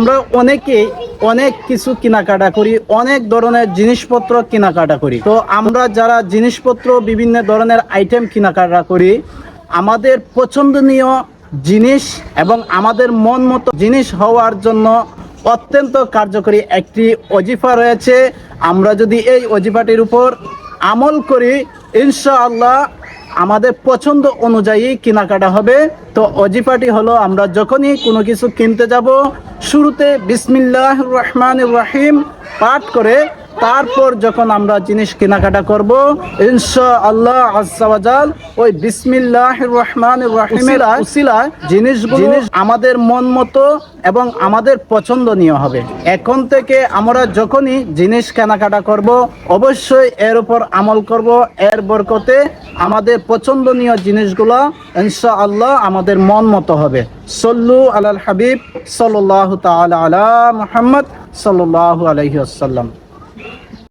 আমরা অনেকেই অনেক কিছু কেনাকাটা করি, অনেক ধরনের জিনিসপত্র কেনাকাটা করি। তো আমরা যারা জিনিসপত্র বিভিন্ন ধরনের আইটেম কেনাকাটা করি, আমাদের পছন্দনীয় জিনিস এবং আমাদের মন মতো জিনিস হওয়ার জন্য অত্যন্ত কার্যকরী একটি ওজিফা রয়েছে। আমরা যদি এই ওজিফাটির উপর আমল করি, ইনশাআল্লাহ আমাদের পছন্দ অনুযায়ী কেনাকাটা হবে। তো ওজিফাটি হলো, আমরা যখনই কোনো কিছু কিনতে যাব, শুরুতে বিসমিল্লাহির রহমানির রহিম পাঠ করে তারপর যখন আমরা জিনিস কেনাকাটা করব, ইনশাআল্লাহ আজ্জা ওয়া জাল ওই বিসমিল্লাহির রহমানির রহিমের উসিলায় জিনিসগুলো আমাদের মন মতো এবং আমাদের পছন্দনীয় হবে। এখন থেকে আমরা যখনই জিনিস কেনাকাটা করব, অবশ্যই এর উপর আমল করব। এর বরকতে আমাদের পছন্দনীয় জিনিসগুলো ইনশাআল্লাহ আমাদের মন মতো হবে। সল্লু আলাল হাবিব সাল্লাল্লাহু তাআলা আলা মুহাম্মদ সাল্লাল্লাহু আলাইহি ওয়াসাল্লাম।